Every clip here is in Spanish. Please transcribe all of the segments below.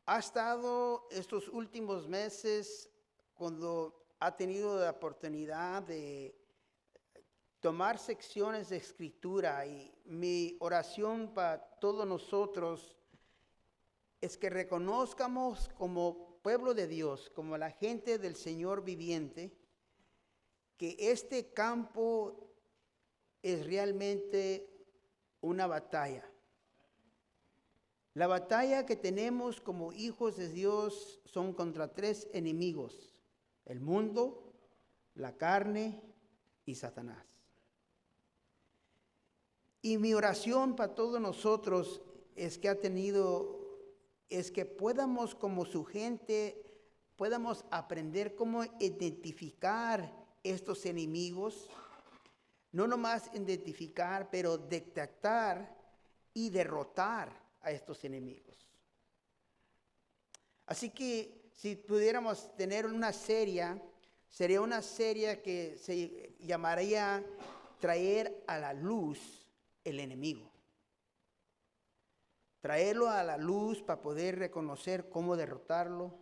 ha estado estos últimos meses cuando ha tenido la oportunidad de tomar secciones de escritura, y mi oración para todos nosotros es que reconozcamos como pueblo de Dios, como la gente del Señor viviente, que este campo es realmente una batalla. La batalla que tenemos como hijos de Dios son contra tres enemigos: el mundo, la carne y Satanás. Y mi oración para todos nosotros es que podamos como su gente, podamos aprender cómo identificar estos enemigos, no nomás identificar, pero detectar y derrotar a estos enemigos. Así que si pudiéramos tener una serie, sería una serie que se llamaría Traer a la luz el enemigo. Traerlo a la luz para poder reconocer cómo derrotarlo,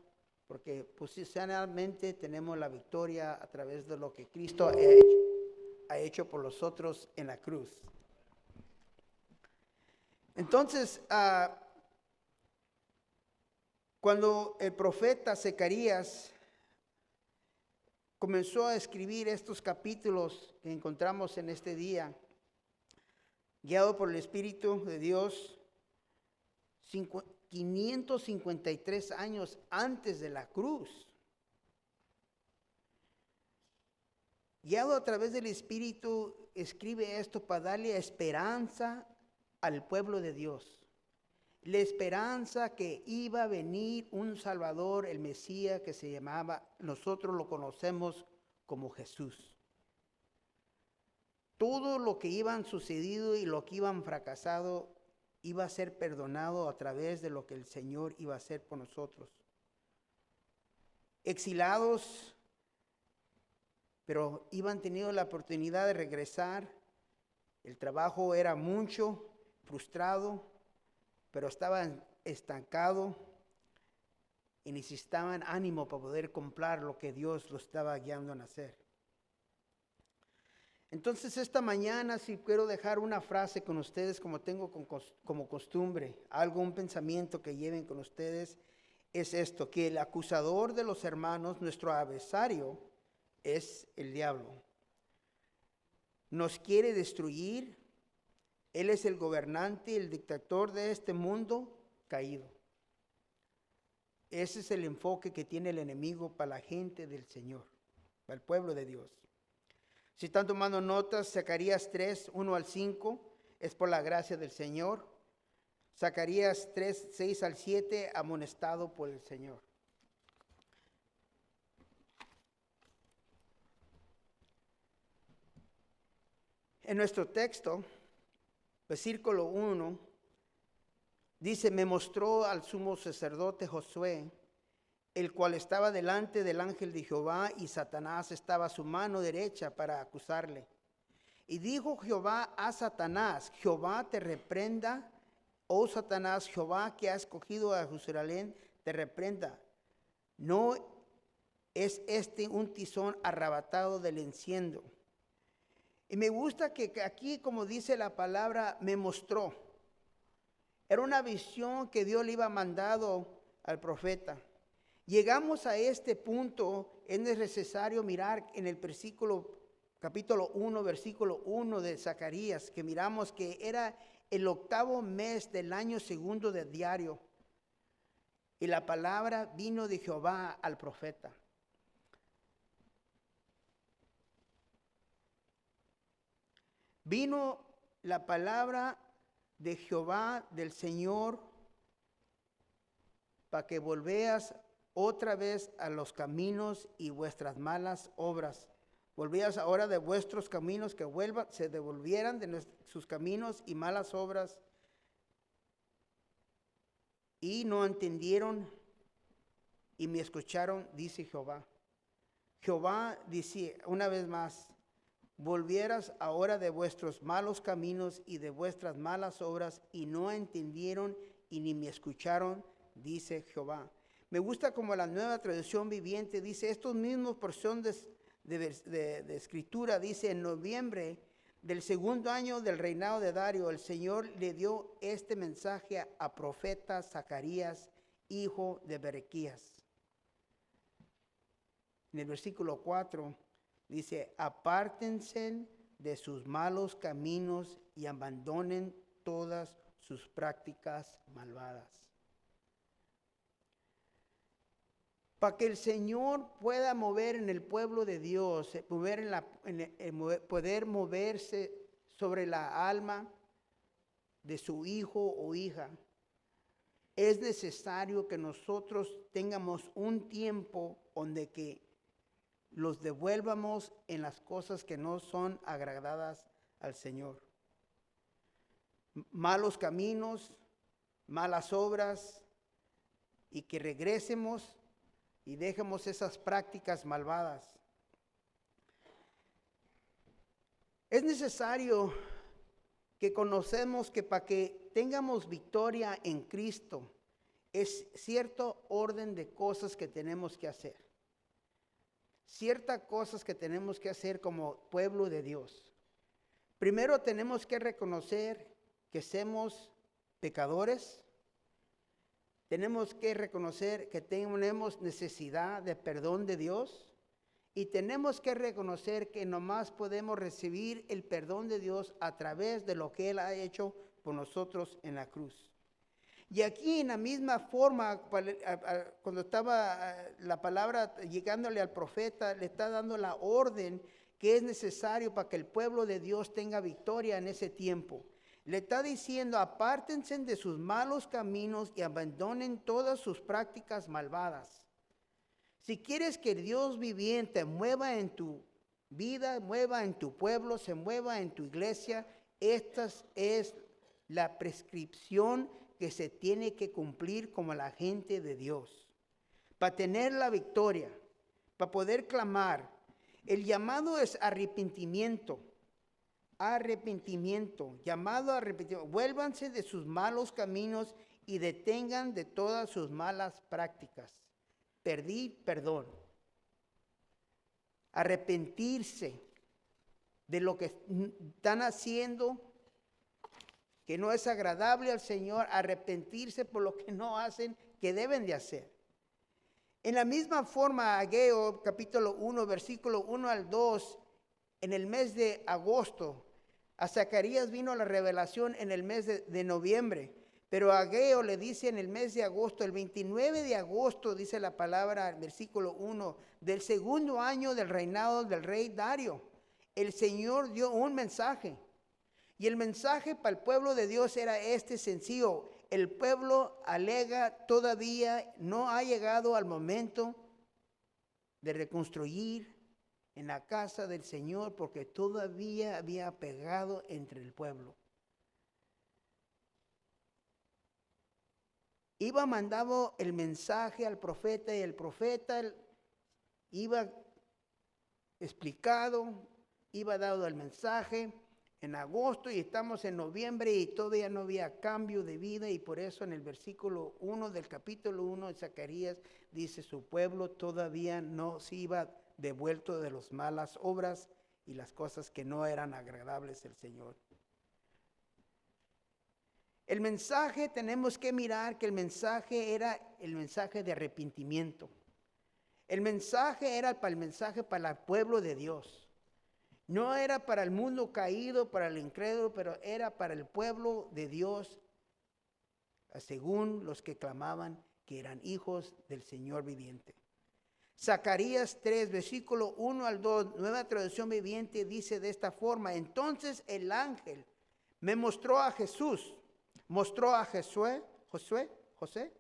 porque posicionalmente tenemos la victoria a través de lo que Cristo ha hecho por nosotros en la cruz. Entonces, cuando el profeta Zacarías comenzó a escribir estos capítulos que encontramos en este día, guiado por el Espíritu de Dios, 553 años antes de la cruz, guiado a través del Espíritu, escribe esto para darle esperanza al pueblo de Dios. La esperanza que iba a venir un Salvador, el Mesías, que se llamaba, nosotros lo conocemos como Jesús. Todo lo que iban sucedido y lo que iban fracasado iba a ser perdonado a través de lo que el Señor iba a hacer por nosotros. Exilados, pero iban teniendo la oportunidad de regresar. El trabajo era mucho, frustrado, pero estaban estancados y necesitaban ánimo para poder comprar lo que Dios los estaba guiando a hacer. Entonces esta mañana, si quiero dejar una frase con ustedes, como tengo como costumbre, un pensamiento que lleven con ustedes, es esto: que el acusador de los hermanos, nuestro adversario, es el diablo. Nos quiere destruir. Él es el gobernante, el dictador de este mundo caído. Ese es el enfoque que tiene el enemigo para la gente del Señor, para el pueblo de Dios. Si están tomando notas, Zacarías 3, 1 al 5, es por la gracia del Señor. Zacarías 3, 6 al 7, amonestado por el Señor. En nuestro texto, versículo 1, dice: me mostró al sumo sacerdote Josué, el cual estaba delante del ángel de Jehová, y Satanás estaba a su mano derecha para acusarle. Y dijo Jehová a Satanás: Jehová te reprenda, oh Satanás, Jehová que ha escogido a Jerusalén te reprenda. ¿No es este un tizón arrebatado del enciendo? Y me gusta que aquí, como dice la palabra, me mostró. Era una visión que Dios le iba mandado al profeta. Llegamos a este punto, es necesario mirar en el capítulo 1, versículo 1 de Zacarías, que miramos que era el 8º mes del año segundo de diario. Y la palabra vino de Jehová al profeta. Vino la palabra de Jehová, del Señor, para que volveas otra vez a los caminos y vuestras malas obras. Volvías ahora de vuestros caminos, que se devolvieran de sus caminos y malas obras. Y no entendieron y me escucharon, dice Jehová. Jehová dice una vez más: volvieras ahora de vuestros malos caminos y de vuestras malas obras, y no entendieron y ni me escucharon, dice Jehová. Me gusta como la Nueva Traducción Viviente dice, estos mismos porciones de escritura, dice, en noviembre del segundo año del reinado de Darío, el Señor le dio este mensaje a profeta Zacarías, hijo de Berequías. En el versículo 4 dice, apártense de sus malos caminos y abandonen todas sus prácticas malvadas. Para que el Señor pueda mover en el pueblo de Dios, poder moverse sobre la alma de su hijo o hija, es necesario que nosotros tengamos un tiempo donde que los devuelvamos en las cosas que no son agradadas al Señor. Malos caminos, malas obras, y que regresemos y dejemos esas prácticas malvadas. Es necesario que conocemos que para que tengamos victoria en Cristo, es cierto orden de cosas que tenemos que hacer. Ciertas cosas que tenemos que hacer como pueblo de Dios. Primero tenemos que reconocer que somos pecadores. Tenemos que reconocer que tenemos necesidad de perdón de Dios. Y tenemos que reconocer que nomás podemos recibir el perdón de Dios a través de lo que Él ha hecho por nosotros en la cruz. Y aquí en la misma forma, cuando estaba la palabra llegándole al profeta, le está dando la orden que es necesario para que el pueblo de Dios tenga victoria en ese tiempo. Le está diciendo, apártense de sus malos caminos y abandonen todas sus prácticas malvadas. Si quieres que el Dios viviente mueva en tu vida, mueva en tu pueblo, se mueva en tu iglesia, esta es la prescripción que se tiene que cumplir como la gente de Dios. Para tener la victoria, para poder clamar, el llamado es arrepentimiento. Llamado a arrepentimiento. Vuélvanse de sus malos caminos y detengan de todas sus malas prácticas. Perdón. Arrepentirse de lo que están haciendo que no es agradable al Señor, arrepentirse por lo que no hacen, que deben de hacer. En la misma forma, Ageo, capítulo 1, versículo 1 al 2, en el mes de agosto, a Zacarías vino la revelación en el mes de noviembre, pero Ageo le dice en el mes de agosto, el 29 de agosto, dice la palabra, versículo 1, del segundo año del reinado del rey Darío, el Señor dio un mensaje. Y el mensaje para el pueblo de Dios era este sencillo. El pueblo alega todavía no ha llegado al momento de reconstruir en la casa del Señor porque todavía había pegado entre el pueblo. Iba mandando el mensaje al profeta y el profeta iba explicado, iba dado el mensaje en agosto y estamos en noviembre y todavía no había cambio de vida y por eso en el versículo 1 del capítulo 1 de Zacarías dice su pueblo todavía no se iba devuelto de las malas obras y las cosas que no eran agradables al Señor. El mensaje, tenemos que mirar que el mensaje era el mensaje de arrepentimiento. El mensaje era para el pueblo de Dios. No era para el mundo caído, para el incrédulo, pero era para el pueblo de Dios, según los que clamaban que eran hijos del Señor viviente. Zacarías 3, versículo 1 al 2, Nueva Traducción Viviente, dice de esta forma: entonces el ángel me mostró a José,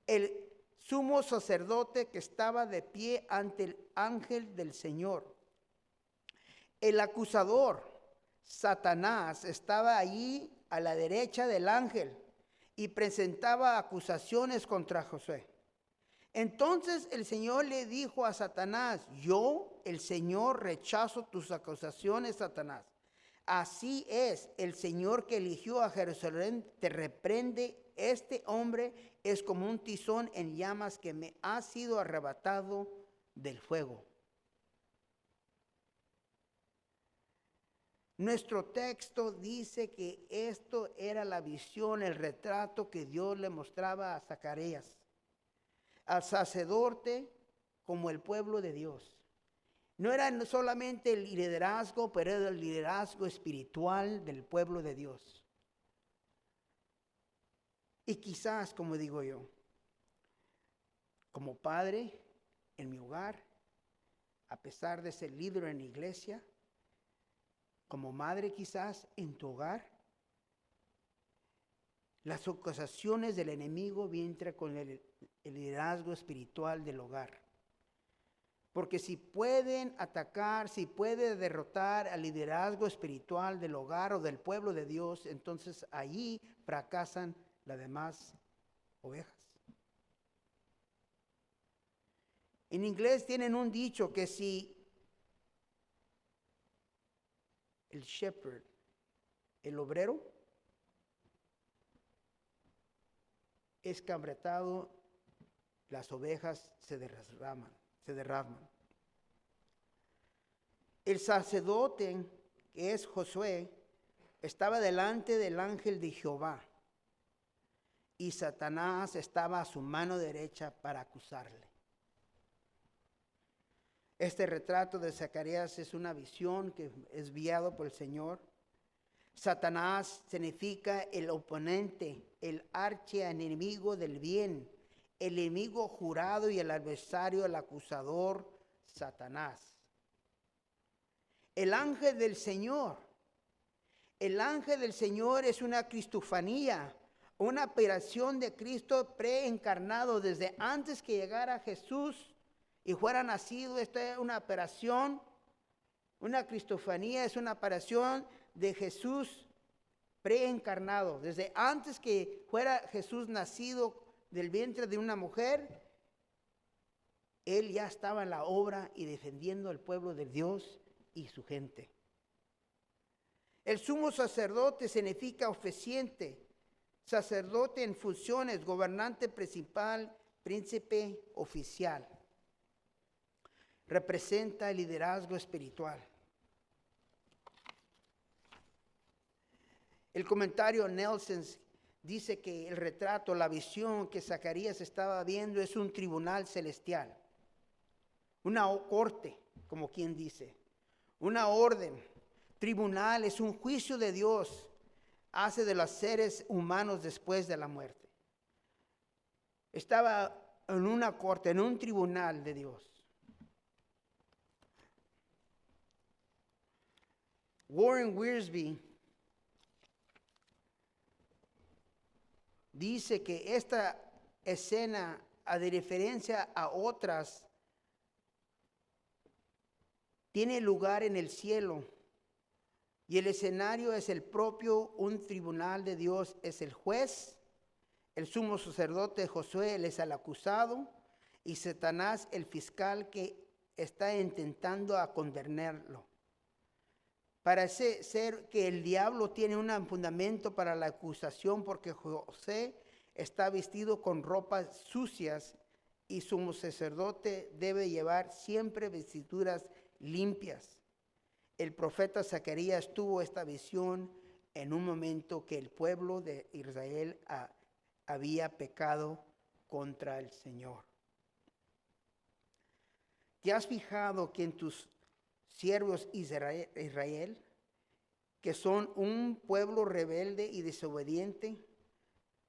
el sumo sacerdote que estaba de pie ante el ángel del Señor. El acusador, Satanás, estaba allí a la derecha del ángel y presentaba acusaciones contra José. Entonces el Señor le dijo a Satanás: yo, el Señor, rechazo tus acusaciones, Satanás. Así es, el Señor que eligió a Jerusalén te reprende este hombre es como un tizón en llamas que me ha sido arrebatado del fuego. Nuestro texto dice que esto era la visión, el retrato que Dios le mostraba a Zacarías, al sacerdote como el pueblo de Dios. No era solamente el liderazgo, pero era el liderazgo espiritual del pueblo de Dios. Y quizás, como digo yo, como padre en mi hogar, a pesar de ser líder en la iglesia, como madre quizás en tu hogar, las acusaciones del enemigo vienen con el liderazgo espiritual del hogar. Porque si pueden atacar, si puede derrotar al liderazgo espiritual del hogar o del pueblo de Dios, entonces allí fracasan las demás ovejas. En inglés tienen un dicho que si el shepherd, el obrero, es cabretado, las ovejas se derraman. El sacerdote, que es Josué, estaba delante del ángel de Jehová y Satanás estaba a su mano derecha para acusarle. Este retrato de Zacarías es una visión que es guiado por el Señor. Satanás significa el oponente, el archienemigo del bien, el enemigo jurado y el adversario, el acusador, Satanás. El ángel del Señor. El ángel del Señor es una cristofanía, una operación de Cristo preencarnado desde antes que llegara Jesús y fuera nacido. Esta es una operación, una cristofanía, es una operación de Jesús preencarnado. Desde antes que fuera Jesús nacido del vientre de una mujer, Él ya estaba en la obra y defendiendo al pueblo de Dios y su gente. El sumo sacerdote significa oficiante, sacerdote en funciones, gobernante principal, príncipe oficial. Representa el liderazgo espiritual. El comentario Nelson dice que el retrato, la visión que Zacarías estaba viendo es un tribunal celestial, una corte, como quien dice, una orden. Tribunal es un juicio de Dios, hace de los seres humanos después de la muerte. Estaba en una corte, en un tribunal de Dios. Warren Wiersbe dice que esta escena, a diferencia a otras, tiene lugar en el cielo. Y el escenario es el propio, un tribunal de Dios es el juez, el sumo sacerdote Josué él es el acusado y Satanás el fiscal que está intentando a condenarlo. Parece ser que el diablo tiene un fundamento para la acusación porque José está vestido con ropas sucias y sumo sacerdote debe llevar siempre vestiduras limpias. El profeta Zacarías tuvo esta visión en un momento que el pueblo de Israel había pecado contra el Señor. ¿Te has fijado que en tus siervos Israel, que son un pueblo rebelde y desobediente,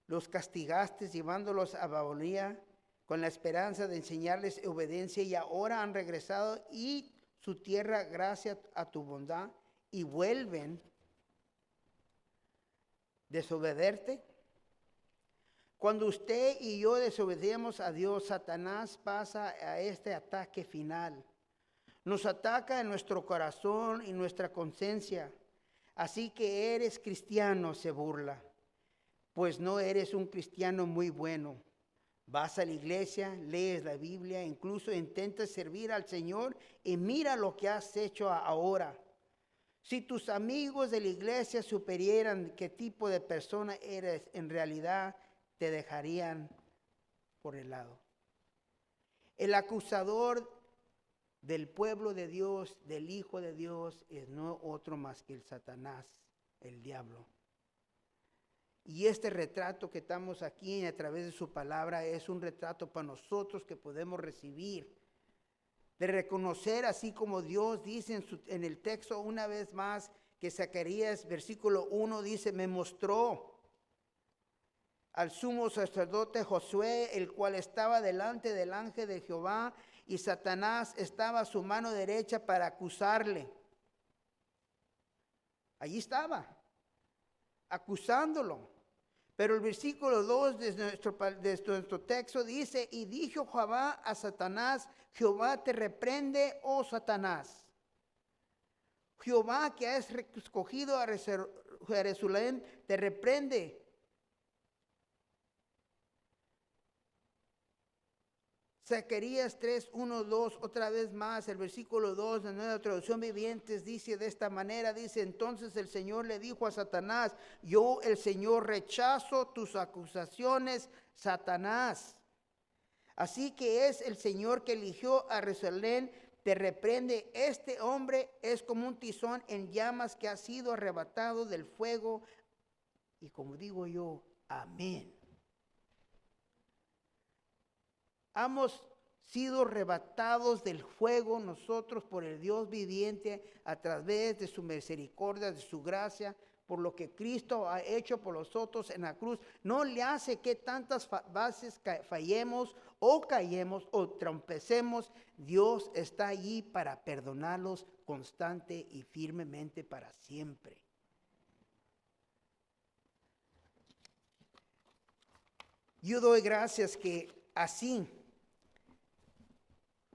los castigaste llevándolos a Babilonia con la esperanza de enseñarles obediencia y ahora han regresado y su tierra gracias a tu bondad y vuelven desobedecerte? Cuando usted y yo desobedecemos a Dios, Satanás pasa a este ataque final. Nos ataca en nuestro corazón y nuestra conciencia. Así que eres cristiano, se burla. Pues no eres un cristiano muy bueno. Vas a la iglesia, lees la Biblia, incluso intentas servir al Señor y mira lo que has hecho ahora. Si tus amigos de la iglesia supieran qué tipo de persona eres, en realidad te dejarían por el lado. El acusador del pueblo de Dios, del Hijo de Dios, es no otro más que el Satanás, el diablo. Y este retrato que estamos aquí a través de su palabra es un retrato para nosotros que podemos recibir, de reconocer, así como Dios dice en el texto una vez más, que Zacarías versículo 1 dice, me mostró al sumo sacerdote Josué, el cual estaba delante del ángel de Jehová, y Satanás estaba a su mano derecha para acusarle. Allí estaba, acusándolo. Pero el versículo 2 de nuestro texto dice, y dijo Jehová a Satanás, Jehová te reprende, oh Satanás. Jehová que has escogido a Jerusalén, te reprende. Zacarías 3, 1, 2, otra vez más, el versículo 2 de Nueva Traducción Vivientes dice de esta manera, dice, entonces el Señor le dijo a Satanás, yo el Señor rechazo tus acusaciones, Satanás. Así que es el Señor que eligió a Jerusalén, te reprende. Este hombre es como un tizón en llamas que ha sido arrebatado del fuego. Y como digo yo, amén. Hemos sido arrebatados del fuego nosotros por el Dios viviente a través de su misericordia, de su gracia, por lo que Cristo ha hecho por nosotros en la cruz. No le hace que tantas veces fallemos o callemos o trompecemos. Dios está allí para perdonarlos constante y firmemente para siempre. Yo doy gracias que así,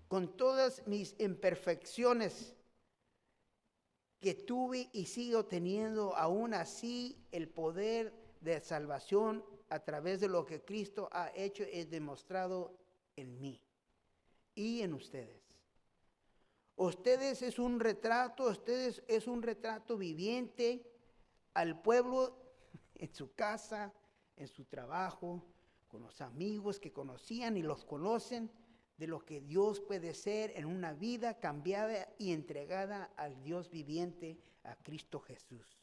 con todas mis imperfecciones que tuve y sigo teniendo, aún así el poder de salvación a través de lo que Cristo ha hecho es demostrado en mí y en ustedes. Ustedes es un retrato viviente al pueblo en su casa, en su trabajo, con los amigos que conocían y los conocen, de lo que Dios puede ser en una vida cambiada y entregada al Dios viviente, a Cristo Jesús.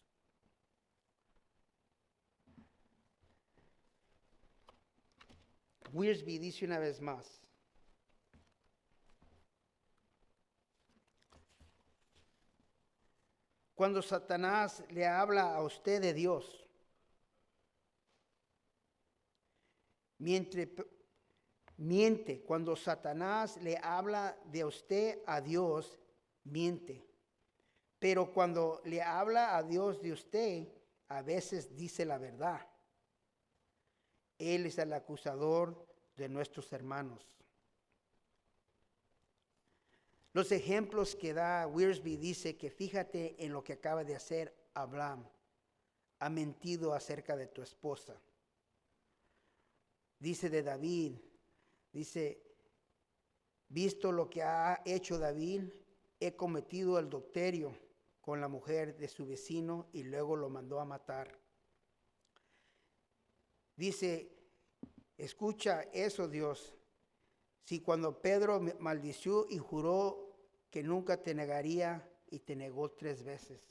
Wiersbe dice una vez más, cuando Satanás le habla a usted de Dios, miente. Cuando Satanás le habla de usted a Dios, miente. Pero cuando le habla a Dios de usted, a veces dice la verdad. Él es el acusador de nuestros hermanos. Los ejemplos que da Wiersbe dice que fíjate en lo que acaba de hacer Abraham. Ha mentido acerca de tu esposa. Dice de David, dice, visto lo que ha hecho David, he cometido el adulterio con la mujer de su vecino y luego lo mandó a matar. Dice, escucha eso, Dios. Si cuando Pedro maldició y juró que nunca te negaría y te negó 3 veces.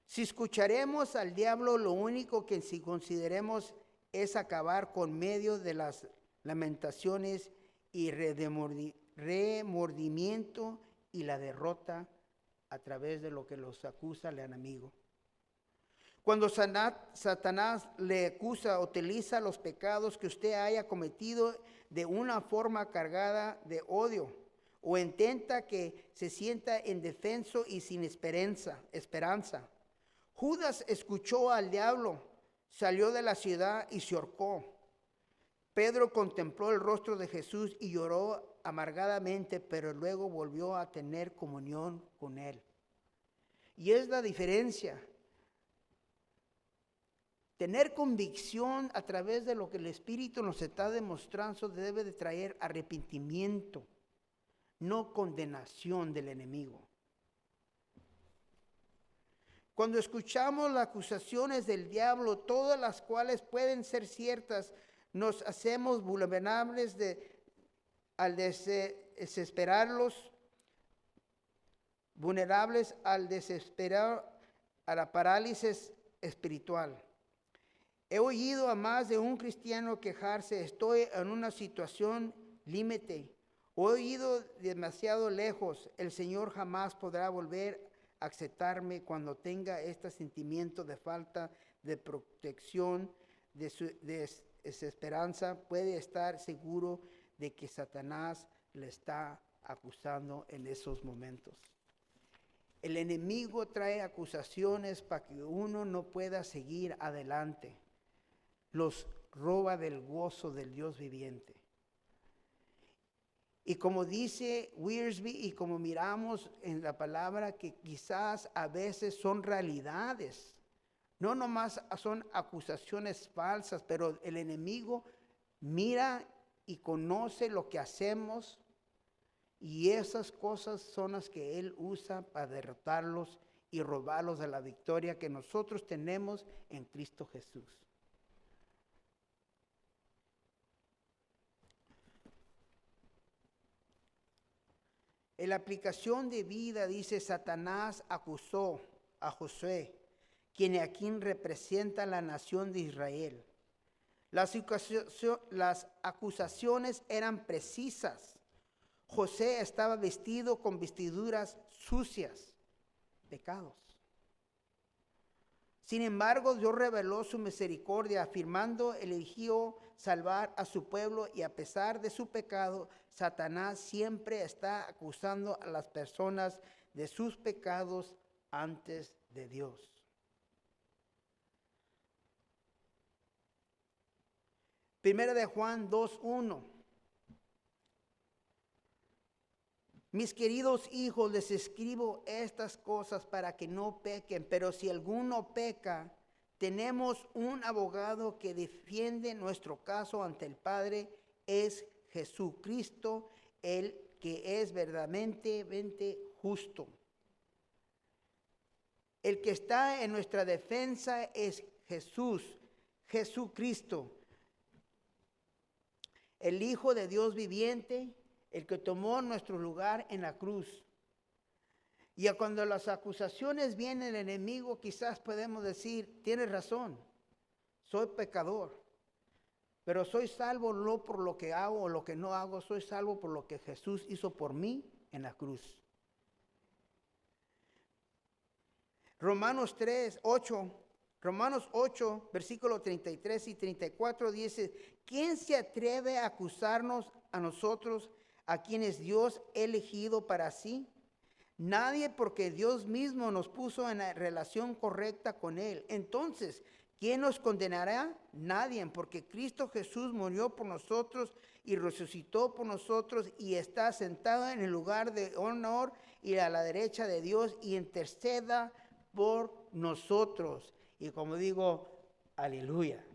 Si escucharemos al diablo, lo único que si consideremos es acabar con medio de las lamentaciones y remordimiento y la derrota a través de lo que los acusa el enemigo. Cuando Satanás le acusa, utiliza los pecados que usted haya cometido de una forma cargada de odio o intenta que se sienta indefenso y sin esperanza. Judas escuchó al diablo, salió de la ciudad y se ahorcó. Pedro contempló el rostro de Jesús y lloró amargadamente, pero luego volvió a tener comunión con él. Y es la diferencia. Tener convicción a través de lo que el Espíritu nos está demostrando debe de traer arrepentimiento, no condenación del enemigo. Cuando escuchamos las acusaciones del diablo, todas las cuales pueden ser ciertas, nos hacemos vulnerables al desesperarlos, vulnerables al desesperar, a la parálisis espiritual. He oído a más de un cristiano quejarse: estoy en una situación límite, he oído demasiado lejos, el Señor jamás podrá volver a aceptarme. Cuando tenga este sentimiento de falta de protección, de desesperanza, puede estar seguro de que Satanás le está acusando en esos momentos. El enemigo trae acusaciones para que uno no pueda seguir adelante. Los roba del gozo del Dios viviente. Y como dice Wiersbe, y como miramos en la palabra, que quizás a veces son realidades, no nomás son acusaciones falsas, pero el enemigo mira y conoce lo que hacemos, y esas cosas son las que él usa para derrotarlos y robarlos de la victoria que nosotros tenemos en Cristo Jesús. En la aplicación de vida dice: Satanás acusó a Josué, quien representa la nación de Israel. Las acusaciones eran precisas. José estaba vestido con vestiduras sucias, pecados. Sin embargo, Dios reveló su misericordia, afirmando, eligió salvar a su pueblo, y a pesar de su pecado, Satanás siempre está acusando a las personas de sus pecados antes de Dios. Primera de Juan 2:1. Mis queridos hijos, les escribo estas cosas para que no pequen, pero si alguno peca, tenemos un abogado que defiende nuestro caso ante el Padre, es Jesucristo, el que es verdaderamente justo. El que está en nuestra defensa es Jesucristo, el Hijo de Dios viviente, el que tomó nuestro lugar en la cruz. Y cuando las acusaciones vienen del enemigo, quizás podemos decir: tienes razón, soy pecador, pero soy salvo no por lo que hago o lo que no hago, soy salvo por lo que Jesús hizo por mí en la cruz. Romanos 8, versículos 33 y 34 dice: ¿quién se atreve a acusarnos a nosotros, a quienes Dios ha elegido para sí? Nadie, porque Dios mismo nos puso en la relación correcta con Él. Entonces, ¿quién nos condenará? Nadie, porque Cristo Jesús murió por nosotros y resucitó por nosotros y está sentado en el lugar de honor y a la derecha de Dios, y interceda por nosotros. Y como digo, aleluya.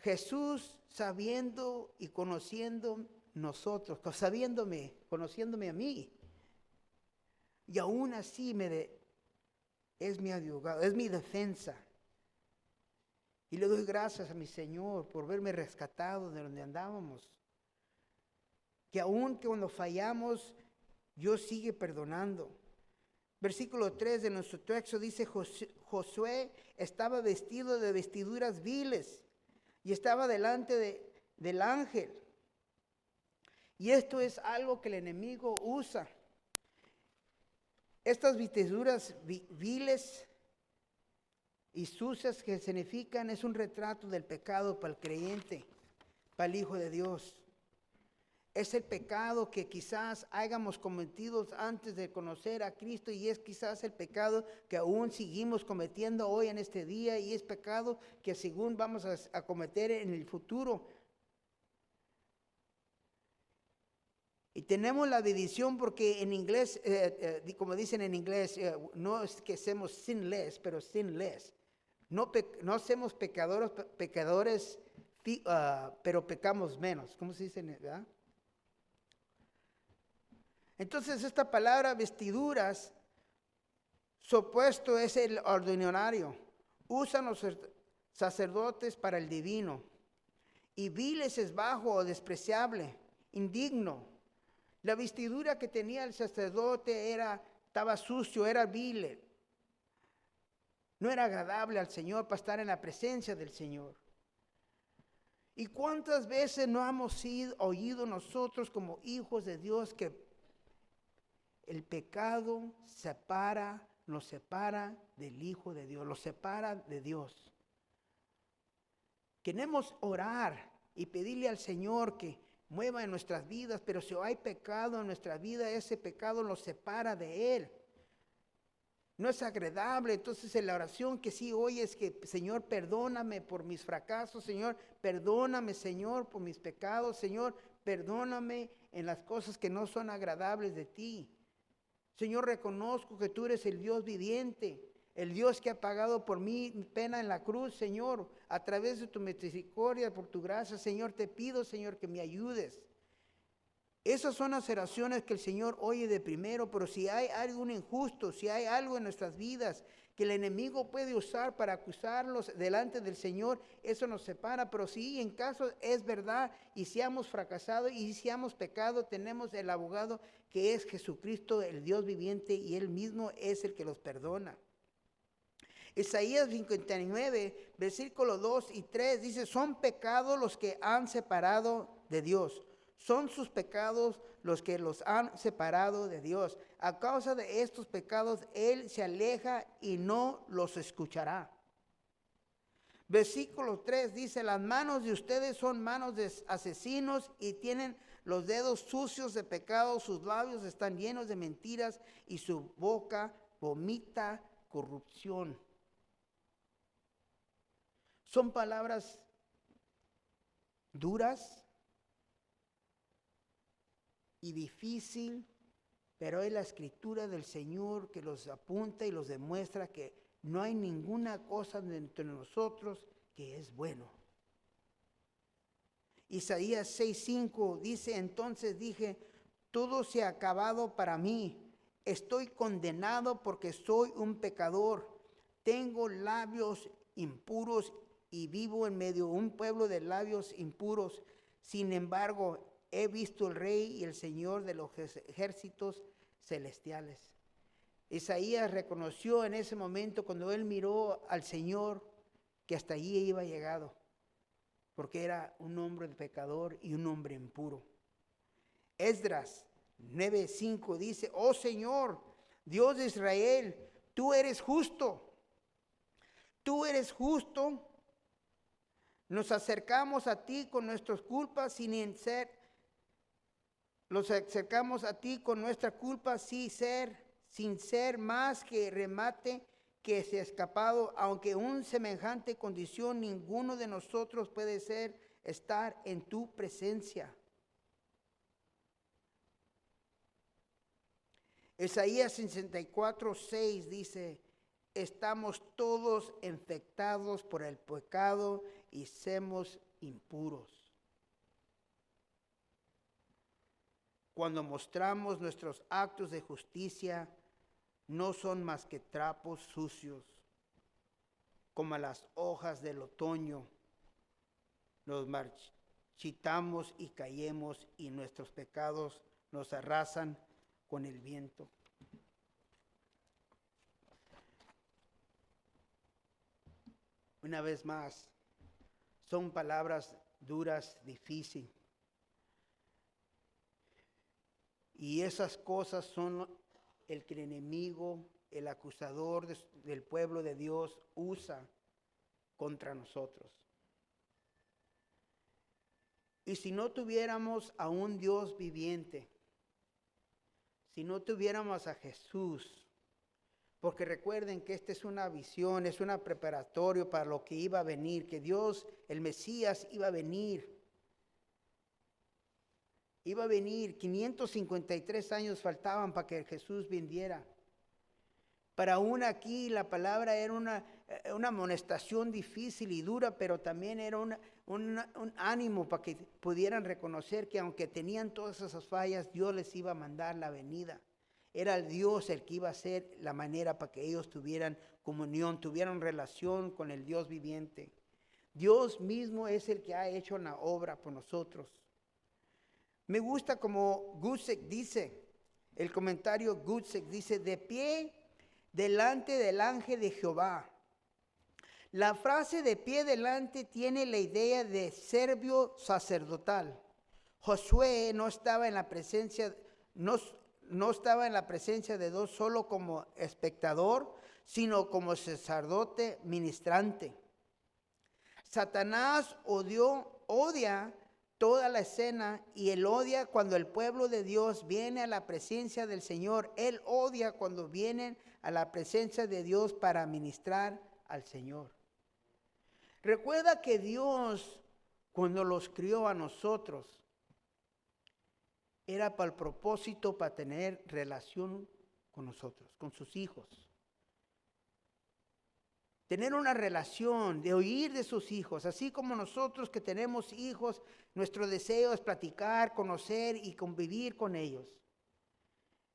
Jesús, sabiendo y conociendo nosotros, conociéndome a mí, y aún así es mi abogado, es mi defensa. Y le doy gracias a mi Señor por haberme rescatado de donde andábamos. Que aún que cuando fallamos, Dios sigue perdonando. Versículo 3 de nuestro texto dice: Josué estaba vestido de vestiduras viles y estaba delante del ángel. Y esto es algo que el enemigo usa. Estas vestiduras viles y sucias que significan, es un retrato del pecado para el creyente, para el Hijo de Dios. Es el pecado que quizás hayamos cometido antes de conocer a Cristo, y es quizás el pecado que aún seguimos cometiendo hoy en este día, y es pecado que según vamos a cometer en el futuro. Y tenemos la división porque en inglés, como dicen en inglés, no es que seamos sinless, pero sinless. No somos pecadores, pero pecamos menos. ¿Cómo se dice, verdad? Entonces esta palabra vestiduras, su opuesto es el ordinario. Usan los sacerdotes para el divino. Y viles es bajo o despreciable, indigno. La vestidura que tenía el sacerdote estaba sucio, era vil. No era agradable al Señor para estar en la presencia del Señor. ¿Y cuántas veces no hemos oído nosotros como hijos de Dios que el pecado nos separa del Hijo de Dios, los separa de Dios? Queremos orar y pedirle al Señor que mueva en nuestras vidas, pero si hay pecado en nuestra vida, ese pecado nos separa de Él. No es agradable. Entonces en la oración que sí hoy es que, Señor, perdóname por mis fracasos, Señor, perdóname, Señor, por mis pecados, Señor, perdóname en las cosas que no son agradables de ti. Señor, reconozco que tú eres el Dios viviente, el Dios que ha pagado por mí mi pena en la cruz, Señor, a través de tu misericordia, por tu gracia, Señor, te pido, Señor, que me ayudes. Esas son las oraciones que el Señor oye de primero, pero si hay algo injusto, si hay algo en nuestras vidas que el enemigo puede usar para acusarlos delante del Señor, eso nos separa. Pero si en caso es verdad y si hemos fracasado y si hemos pecado, tenemos el abogado que es Jesucristo, el Dios viviente, y Él mismo es el que los perdona. Isaías 59, versículos 2 y 3 dice, son pecados los que han separado de Dios. Son sus pecados los que los han separado de Dios. A causa de estos pecados, Él se aleja y no los escuchará. Versículo 3 dice, las manos de ustedes son manos de asesinos y tienen los dedos sucios de pecado, sus labios están llenos de mentiras y su boca vomita corrupción. Son palabras duras y difícil, pero es la escritura del Señor que los apunta y los demuestra que no hay ninguna cosa dentro de nosotros que es bueno. Isaías 6:5 dice, entonces dije, todo se ha acabado para mí, estoy condenado porque soy un pecador, tengo labios impuros y vivo en medio de un pueblo de labios impuros. Sin embargo, he visto el Rey y el Señor de los ejércitos celestiales. Isaías reconoció en ese momento, cuando él miró al Señor, que hasta allí iba llegado, porque era un hombre pecador y un hombre impuro. Esdras 9:5 dice, oh Señor, Dios de Israel, tú eres justo. Tú eres justo. Nos acercamos a ti con nuestras culpas Los acercamos a ti con nuestra culpa sin ser más que remate que se ha escapado, aunque en semejante condición ninguno de nosotros puede estar en tu presencia. Isaías 64:6 dice, estamos todos infectados por el pecado y somos impuros. Cuando mostramos nuestros actos de justicia, no son más que trapos sucios, como las hojas del otoño. Nos marchitamos y caemos, y nuestros pecados nos arrasan con el viento. Una vez más, son palabras duras, difíciles. Y esas cosas son el que el enemigo, el acusador del pueblo de Dios usa contra nosotros. Y si no tuviéramos a un Dios viviente, si no tuviéramos a Jesús, porque recuerden que esta es una visión, es una preparatorio para lo que iba a venir, que Dios, el Mesías, iba a venir. Iba a venir, 553 años faltaban para que Jesús viniera. Para aún aquí la palabra era una amonestación difícil y dura, pero también era un ánimo para que pudieran reconocer que aunque tenían todas esas fallas, Dios les iba a mandar la venida. Era el Dios el que iba a hacer la manera para que ellos tuvieran comunión, tuvieran relación con el Dios viviente. Dios mismo es el que ha hecho la obra por nosotros. Me gusta como Gutzek dice, el comentario Gutzek dice, de pie delante del ángel de Jehová. La frase de pie delante tiene la idea de servio sacerdotal. Josué no estaba en la presencia, no estaba en la presencia de Dios solo como espectador, sino como sacerdote ministrante. Satanás odia toda la escena, y él odia cuando el pueblo de Dios viene a la presencia del Señor. Él odia cuando vienen a la presencia de Dios para ministrar al Señor. Recuerda que Dios, cuando los crió a nosotros, era para el propósito, para tener relación con nosotros, con sus hijos. Tener una relación, de oír de sus hijos, así como nosotros que tenemos hijos, nuestro deseo es platicar, conocer y convivir con ellos.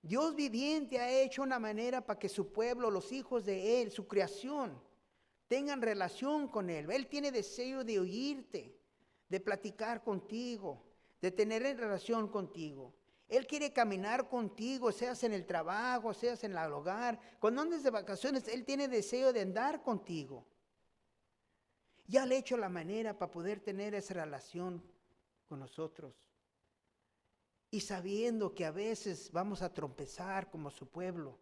Dios viviente ha hecho una manera para que su pueblo, los hijos de Él, su creación, tengan relación con Él. Él tiene deseo de oírte, de platicar contigo, de tener relación contigo. Él quiere caminar contigo, seas en el trabajo, seas en el hogar. Cuando andes de vacaciones, Él tiene deseo de andar contigo. Ya le ha hecho la manera para poder tener esa relación con nosotros. Y sabiendo que a veces vamos a tropezar como su pueblo.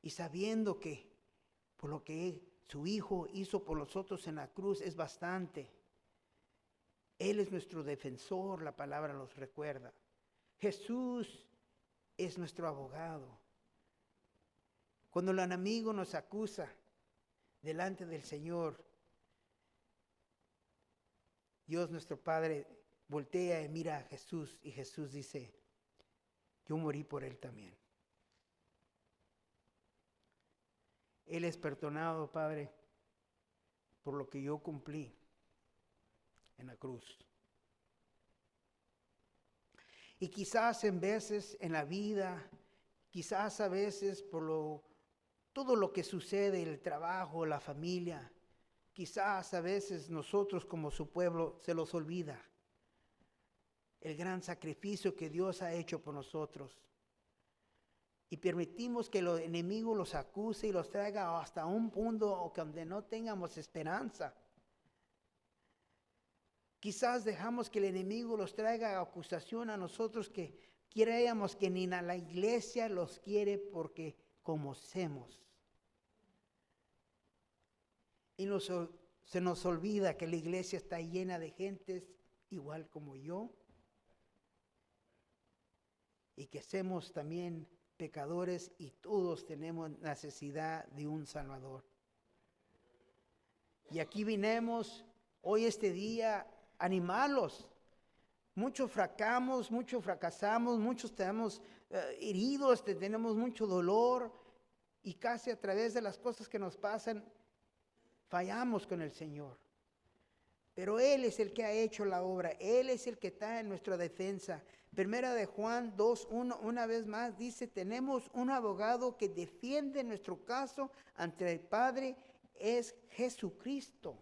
Y sabiendo que por lo que su Hijo hizo por nosotros en la cruz es bastante. Él es nuestro defensor, la palabra nos recuerda. Jesús es nuestro abogado. Cuando el enemigo nos acusa delante del Señor, Dios nuestro Padre voltea y mira a Jesús, y Jesús dice, yo morí por él también. Él es perdonado, Padre, por lo que yo cumplí en la cruz. Y quizás en veces en la vida, quizás a veces por todo lo que sucede, el trabajo, la familia, quizás a veces nosotros como su pueblo se los olvida el gran sacrificio que Dios ha hecho por nosotros. Y permitimos que el enemigo los acuse y los traiga hasta un punto donde no tengamos esperanza. Quizás dejamos que el enemigo los traiga acusación a nosotros que creíamos que ni a la iglesia los quiere porque como somos. Y se nos olvida que la iglesia está llena de gentes igual como yo. Y que somos también pecadores y todos tenemos necesidad de un Salvador. Y aquí vinimos hoy este día a animarlos. Muchos fracasamos, muchos estamos heridos, tenemos mucho dolor y casi a través de las cosas que nos pasan fallamos con el Señor. Pero Él es el que ha hecho la obra, Él es el que está en nuestra defensa. Primera de Juan 2:1, una vez más, dice, tenemos un abogado que defiende nuestro caso ante el Padre, es Jesucristo.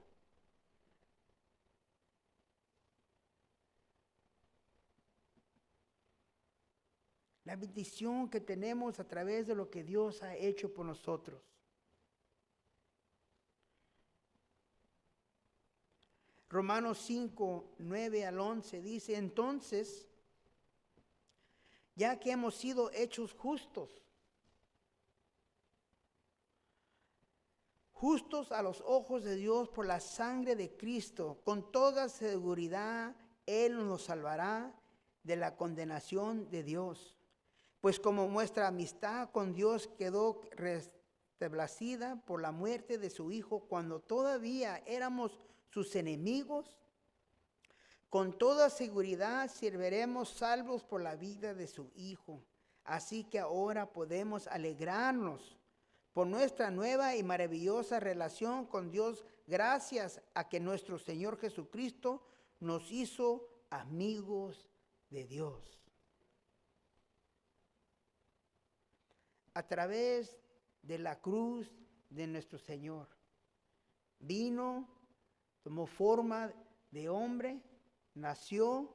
La bendición que tenemos a través de lo que Dios ha hecho por nosotros. Romanos 5:9-11 dice, entonces, ya que hemos sido hechos justos a los ojos de Dios por la sangre de Cristo, con toda seguridad Él nos salvará de la condenación de Dios. Pues como nuestra amistad con Dios quedó restablecida por la muerte de su Hijo cuando todavía éramos sus enemigos, con toda seguridad serviremos salvos por la vida de su Hijo. Así que ahora podemos alegrarnos por nuestra nueva y maravillosa relación con Dios, gracias a que nuestro Señor Jesucristo nos hizo amigos de Dios. A través de la cruz de nuestro Señor, vino, tomó forma de hombre, nació,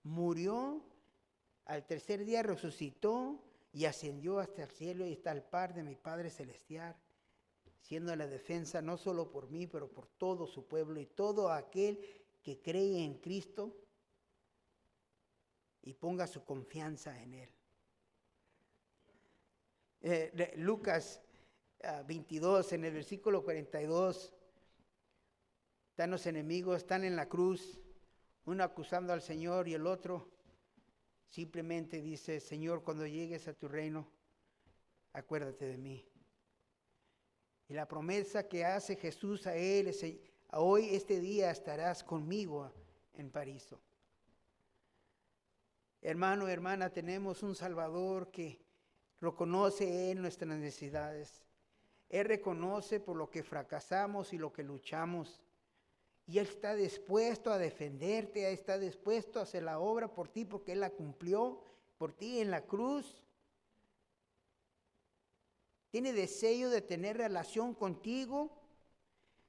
murió, al tercer día resucitó y ascendió hasta el cielo y está al par de mi Padre Celestial, siendo la defensa no solo por mí, pero por todo su pueblo y todo aquel que cree en Cristo y ponga su confianza en Él. Lucas 22, en el versículo 42, están los enemigos, están en la cruz, uno acusando al Señor y el otro simplemente dice: Señor, cuando llegues a tu reino, acuérdate de mí. Y la promesa que hace Jesús a él es: hoy, este día, estarás conmigo en paraíso. Hermano, hermana, tenemos un Salvador que reconoce en nuestras necesidades. Él reconoce por lo que fracasamos y lo que luchamos. Y Él está dispuesto a defenderte, Él está dispuesto a hacer la obra por ti, porque Él la cumplió por ti en la cruz. Tiene deseo de tener relación contigo,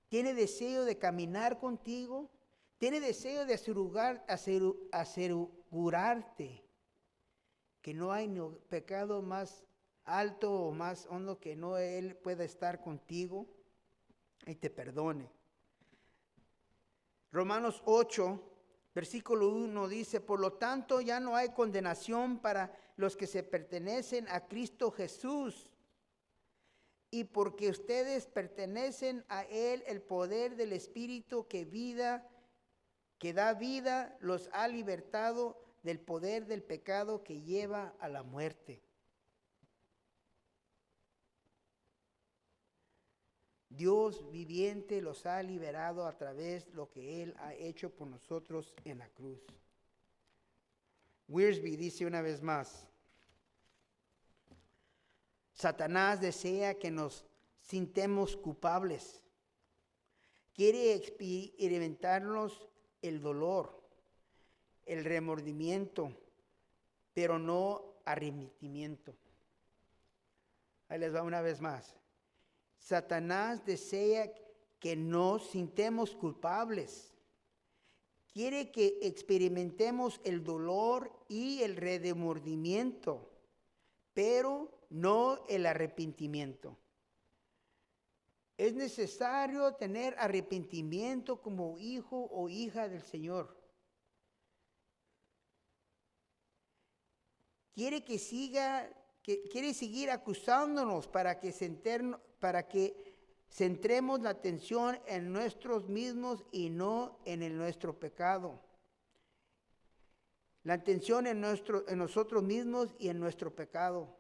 tiene deseo de caminar contigo, tiene deseo de asegurarte que no hay pecado más alto o más hondo que no Él pueda estar contigo y te perdone. Romanos 8, versículo 1 dice: por lo tanto ya no hay condenación para los que se pertenecen a Cristo Jesús. Y porque ustedes pertenecen a Él, el poder del Espíritu que da vida, los ha libertado del poder del pecado que lleva a la muerte. Dios viviente los ha liberado a través de lo que Él ha hecho por nosotros en la cruz. Wiersbe dice una vez más: Satanás desea que nos sintamos culpables. Quiere experimentarnos el dolor, el remordimiento, pero no arrepentimiento. Ahí les va una vez más. Satanás desea que nos sintamos culpables. Quiere que experimentemos el dolor y el remordimiento, pero no el arrepentimiento. Es necesario tener arrepentimiento como hijo o hija del Señor. Quiere seguir acusándonos para que centremos la atención en nosotros mismos y no en nuestro pecado. La atención en nosotros mismos y en nuestro pecado.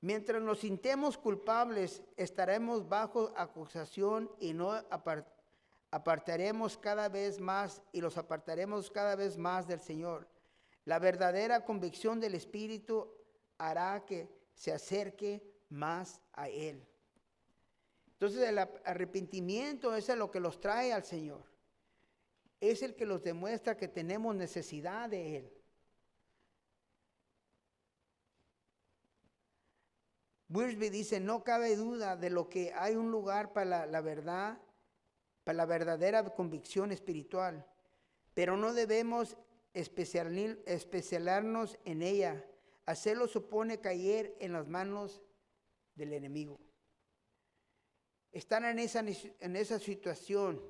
Mientras nos sintemos culpables, estaremos bajo acusación y no apartaremos cada vez más y los apartaremos cada vez más del Señor. La verdadera convicción del Espíritu hará que se acerque más a Él. Entonces el arrepentimiento es lo que los trae al Señor. Es el que los demuestra que tenemos necesidad de Él. Wiersbe dice: no cabe duda de lo que hay un lugar para la verdad, para la verdadera convicción espiritual, pero no debemos especializarnos en ella. Hacerlo supone caer en las manos del enemigo. Están en esa situación.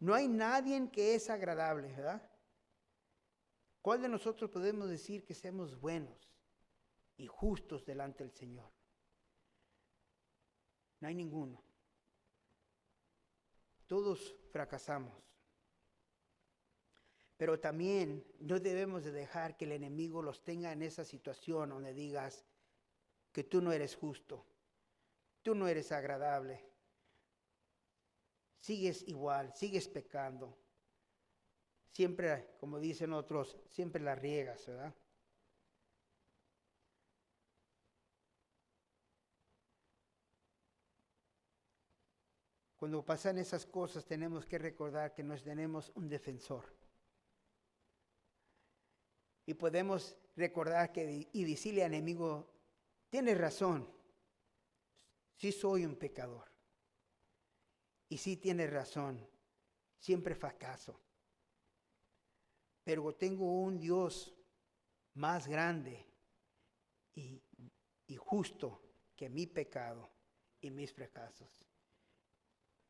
No hay nadie que es agradable, ¿verdad? ¿Cuál de nosotros podemos decir que seamos buenos y justos delante del Señor? No hay ninguno. Todos fracasamos. Pero también no debemos de dejar que el enemigo los tenga en esa situación donde digas que tú no eres justo, tú no eres agradable, sigues igual, sigues pecando. Siempre, como dicen otros, siempre la riegas, ¿verdad? Cuando pasan esas cosas tenemos que recordar que nos tenemos un defensor. Y podemos recordar y decirle al enemigo, tienes razón, sí soy un pecador. Y sí tienes razón, siempre fracaso. Pero tengo un Dios más grande y justo que mi pecado y mis fracasos.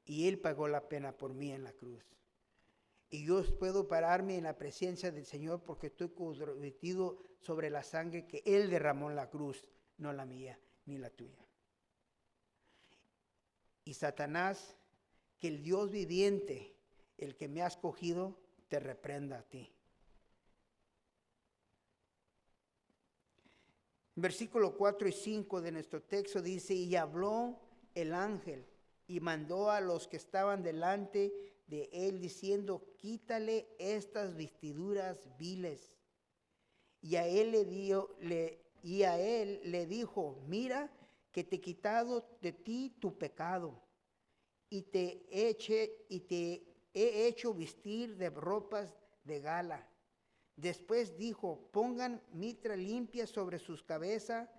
Y Él pagó la pena por mí en la cruz. Y yo puedo pararme en la presencia del Señor porque estoy comprometido sobre la sangre que Él derramó en la cruz, no la mía ni la tuya. Y Satanás, que el Dios viviente, el que me ha escogido, te reprenda a ti. Versículo 4 y 5 de nuestro texto dice, y habló el ángel y mandó a los que estaban delante de él diciendo, quítale estas vestiduras viles. Y a él le dijo, mira que te he quitado de ti tu pecado y te he hecho vestir de ropas de gala. Después dijo, pongan mitra limpia sobre sus cabezas,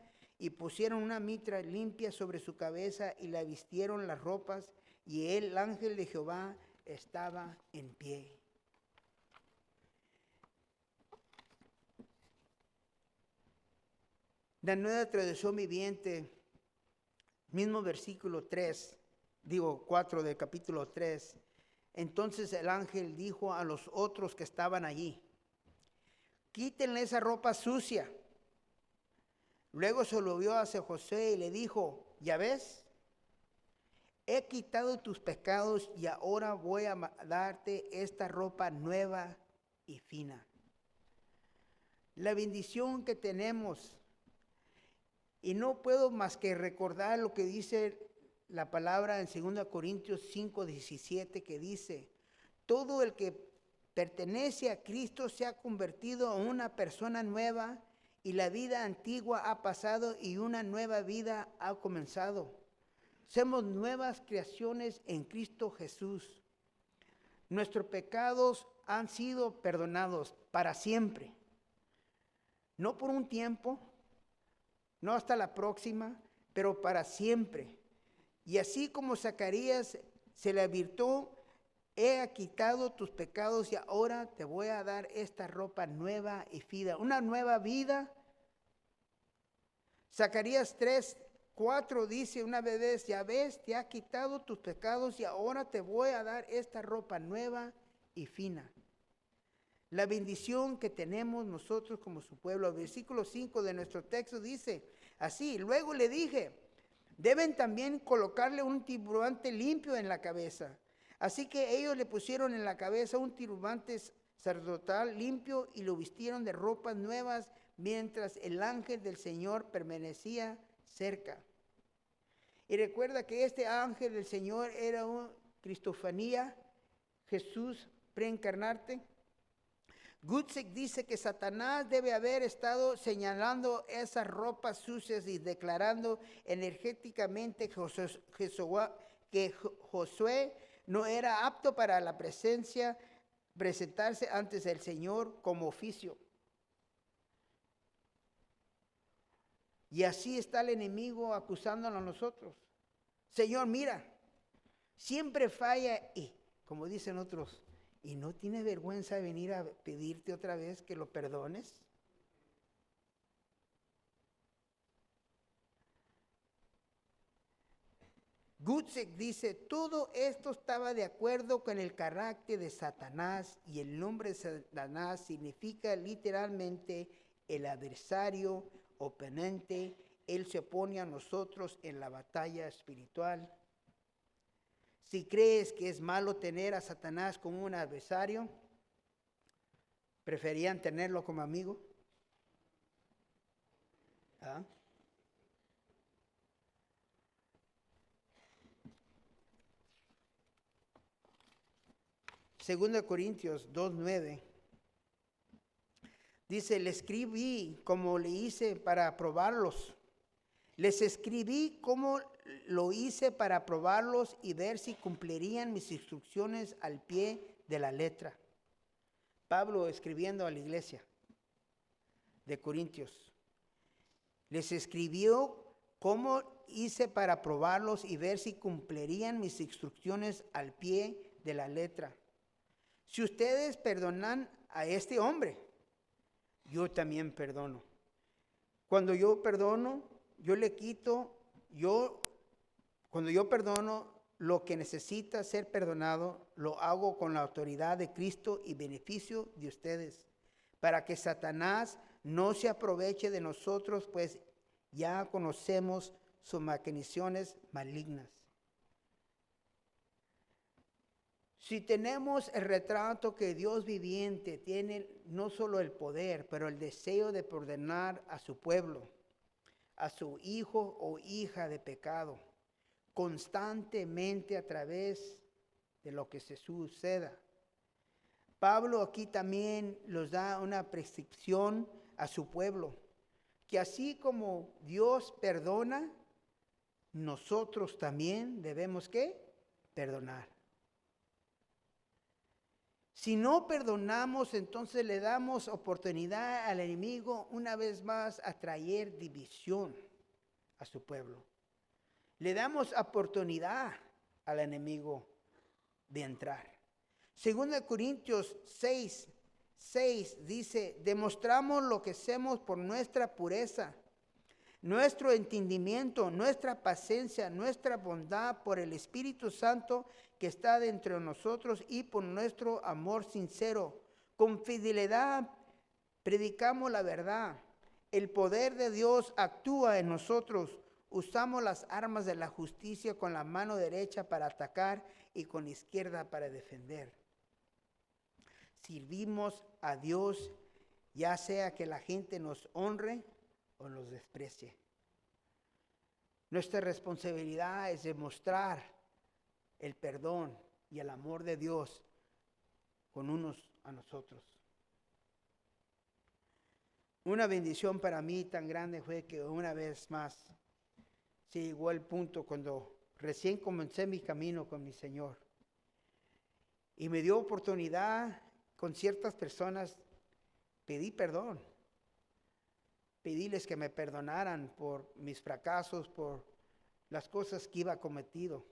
y pusieron una mitra limpia sobre su cabeza y la vistieron las ropas, y el ángel de Jehová estaba en pie. La Nueva Traducción Viviente, mismo versículo 4 del capítulo 3. Entonces el ángel dijo a los otros que estaban allí, quítenle esa ropa sucia. Luego se lo vio hacia José y le dijo, ¿ya ves? He quitado tus pecados y ahora voy a darte esta ropa nueva y fina. La bendición que tenemos, y no puedo más que recordar lo que dice la palabra en 2 Corintios 5:17, que dice, todo el que pertenece a Cristo se ha convertido en una persona nueva, y la vida antigua ha pasado y una nueva vida ha comenzado. Somos nuevas creaciones en Cristo Jesús. Nuestros pecados han sido perdonados para siempre. No por un tiempo, no hasta la próxima, pero para siempre. Y así como Zacarías se le advirtió, he quitado tus pecados y ahora te voy a dar esta ropa nueva y fina, una nueva vida. Zacarías 3:4 dice una vez, ya ves, te ha quitado tus pecados y ahora te voy a dar esta ropa nueva y fina. La bendición que tenemos nosotros como su pueblo. Versículo 5 de nuestro texto dice así, luego le dije, deben también colocarle un turbante limpio en la cabeza. Así que ellos le pusieron en la cabeza un turbante sacerdotal limpio y lo vistieron de ropas nuevas mientras el ángel del Señor permanecía cerca. Y recuerda que este ángel del Señor era una cristofanía, Jesús preencarnarte. Gutzig dice que Satanás debe haber estado señalando esas ropas sucias y declarando energéticamente que Josué no era apto para la presentarse antes del Señor como oficio. Y así está el enemigo acusándonos a nosotros. Señor, mira, siempre falla y, como dicen otros, ¿y no tiene vergüenza de venir a pedirte otra vez que lo perdones? Gutzig dice, todo esto estaba de acuerdo con el carácter de Satanás, y el nombre de Satanás significa literalmente el adversario, oponente. Él se opone a nosotros en la batalla espiritual. Si crees que es malo tener a Satanás como un adversario, ¿preferían tenerlo como amigo? ¿Ah? Segunda Corintios 2:9 dice, le escribí como le hice para probarlos, Les escribí cómo lo hice para probarlos y ver si cumplirían mis instrucciones al pie de la letra. Pablo escribiendo a la iglesia de Corintios. Les escribió cómo hice para probarlos y ver si cumplirían mis instrucciones al pie de la letra. Si ustedes perdonan a este hombre, yo también perdono. Cuando yo perdono, cuando yo perdono lo que necesita ser perdonado, lo hago con la autoridad de Cristo y beneficio de ustedes, para que Satanás no se aproveche de nosotros, pues ya conocemos sus maquinaciones malignas. Si tenemos el retrato que Dios viviente tiene no solo el poder, pero el deseo de perdonar a su pueblo, a su hijo o hija de pecado, constantemente a través de lo que se suceda. Pablo aquí también nos da una prescripción a su pueblo, que así como Dios perdona, nosotros también debemos ¿qué? Perdonar. Si no perdonamos, entonces le damos oportunidad al enemigo una vez más a traer división a su pueblo. Le damos oportunidad al enemigo de entrar. 2 Corintios 6 dice, demostramos lo que hacemos por nuestra pureza, nuestro entendimiento, nuestra paciencia, nuestra bondad por el Espíritu Santo que está dentro de nosotros y por nuestro amor sincero. Con fidelidad predicamos la verdad. El poder de Dios actúa en nosotros. Usamos las armas de la justicia con la mano derecha para atacar y con la izquierda para defender. Servimos a Dios, ya sea que la gente nos honre o nos desprecie. Nuestra responsabilidad es demostrar el perdón y el amor de Dios con unos a nosotros. Una bendición para mí tan grande fue que una vez más se llegó el punto cuando recién comencé mi camino con mi Señor y me dio oportunidad con ciertas personas, pedí perdón. Pedíles que me perdonaran por mis fracasos, por las cosas que iba cometido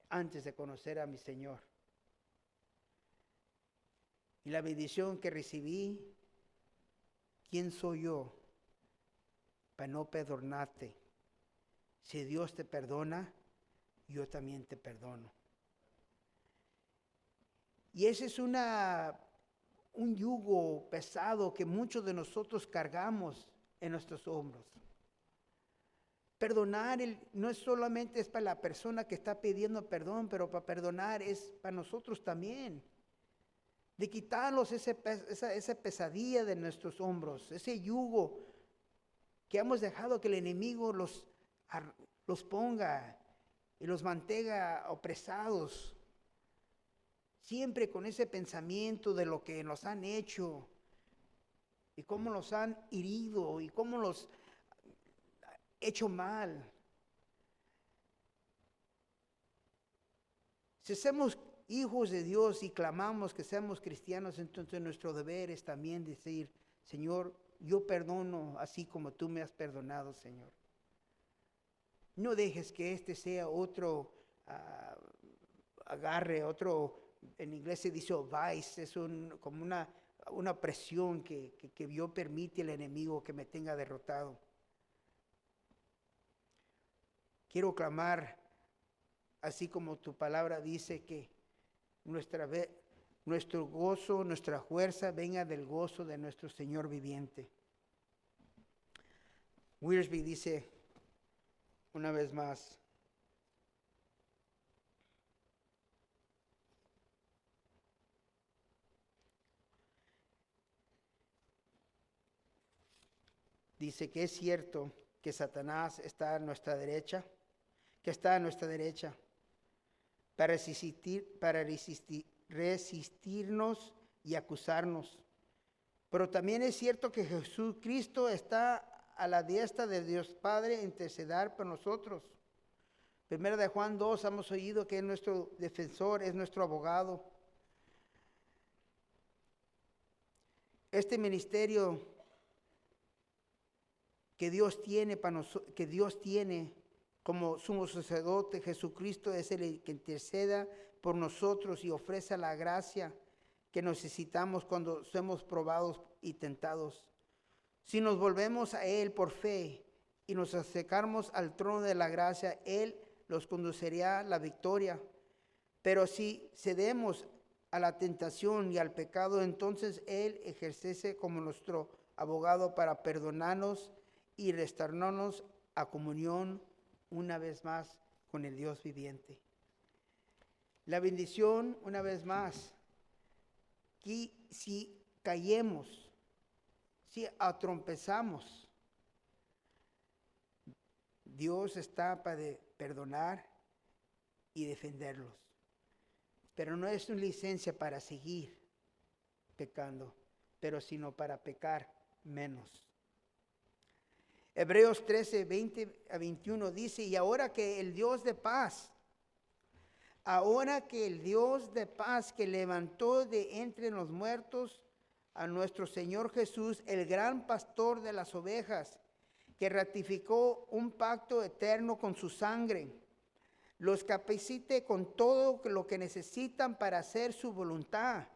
antes de conocer a mi Señor. Y la bendición que recibí, ¿quién soy yo para no perdonarte? Si Dios te perdona, yo también te perdono. Y ese es un yugo pesado que muchos de nosotros cargamos en nuestros hombros. Perdonar no es solamente es para la persona que está pidiendo perdón, pero para perdonar es para nosotros también. De quitarlos esa pesadilla de nuestros hombros, ese yugo que hemos dejado que el enemigo los ponga y los mantenga opresados. Siempre con ese pensamiento de lo que nos han hecho y cómo nos han herido y cómo los hecho mal. Si somos hijos de Dios y clamamos que seamos cristianos, entonces nuestro deber es también decir, Señor, yo perdono así como tú me has perdonado, Señor. No dejes que este sea otro agarre, otro, en inglés se dice vice, es como una presión que Dios permite al enemigo que me tenga derrotado. Quiero clamar, así como tu palabra dice, que nuestro gozo, nuestra fuerza venga del gozo de nuestro Señor viviente. Wiersbe dice una vez más, dice que es cierto que Satanás está a nuestra derecha, para resistirnos y acusarnos. Pero también es cierto que Jesucristo está a la diestra de Dios Padre interceder por nosotros. Primero de Juan 2, hemos oído que es nuestro defensor, es nuestro abogado. Este ministerio que Dios tiene como sumo sacerdote, Jesucristo es el que interceda por nosotros y ofrece la gracia que necesitamos cuando somos probados y tentados. Si nos volvemos a Él por fe y nos acercamos al trono de la gracia, Él los conduciría a la victoria. Pero si cedemos a la tentación y al pecado, entonces Él ejerce como nuestro abogado para perdonarnos y restaurarnos a comunión una vez más con el Dios viviente. La bendición, una vez más, que si caemos, si trompezamos, Dios está para perdonar y defenderlos. Pero no es una licencia para seguir pecando, pero sino para pecar menos. Hebreos 13, 20 a 21 dice, y ahora que el Dios de paz que levantó de entre los muertos a nuestro Señor Jesús, el gran pastor de las ovejas, que ratificó un pacto eterno con su sangre, los capacite con todo lo que necesitan para hacer su voluntad,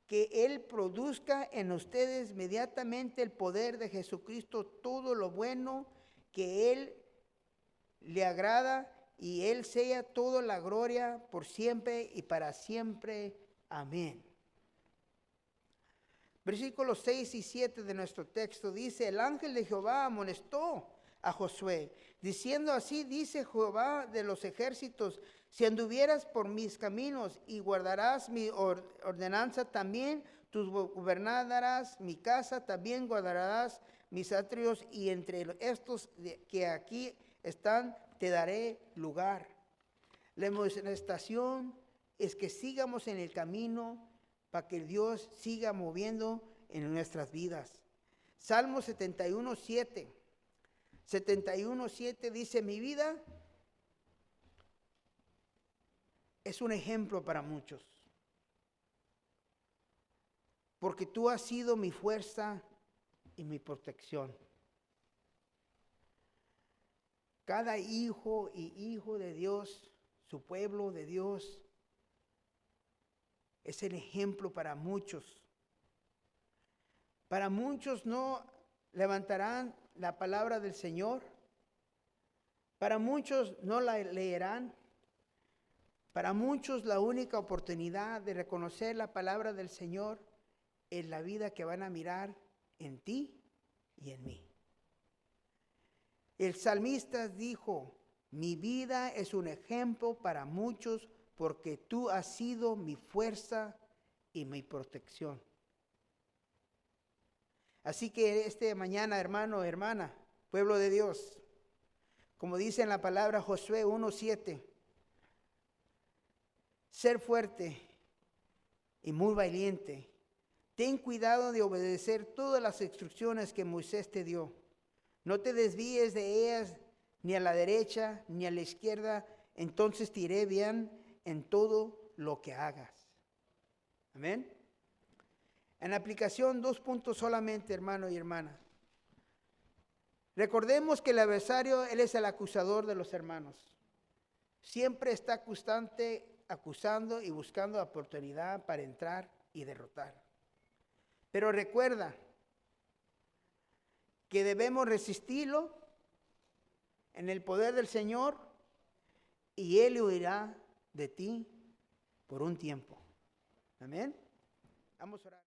que Él produzca en ustedes mediante el poder de Jesucristo todo lo bueno que Él le agrada, y Él sea toda la gloria por siempre y para siempre. Amén. Versículos 6 y 7 de nuestro texto dice, el ángel de Jehová amonestó a Josué, diciendo, así dice Jehová de los ejércitos, si anduvieras por mis caminos y guardarás mi ordenanza, también tú gobernarás mi casa, también guardarás mis atrios, y entre estos que aquí están te daré lugar. La amonestación es que sigamos en el camino para que Dios siga moviendo en nuestras vidas. Salmo 71:7 dice, mi vida es un ejemplo para muchos, porque tú has sido mi fuerza y mi protección. Cada hijo y hijo de Dios, su pueblo de Dios, es el ejemplo para muchos. Para muchos no levantarán la palabra del Señor. Para muchos no la leerán. Para muchos la única oportunidad de reconocer la palabra del Señor es la vida que van a mirar en ti y en mí. El salmista dijo, mi vida es un ejemplo para muchos porque tú has sido mi fuerza y mi protección. Así que esta mañana, hermano, hermana, pueblo de Dios, como dice en la palabra Josué 1:7, ser fuerte y muy valiente. Ten cuidado de obedecer todas las instrucciones que Moisés te dio. No te desvíes de ellas ni a la derecha ni a la izquierda, entonces te iré bien en todo lo que hagas. Amén. En aplicación, 2 puntos solamente, hermano y hermana. Recordemos que el adversario, él es el acusador de los hermanos. Siempre está acusando y buscando oportunidad para entrar y derrotar. Pero recuerda que debemos resistirlo en el poder del Señor y Él huirá de ti por un tiempo. Amén. Vamos a orar.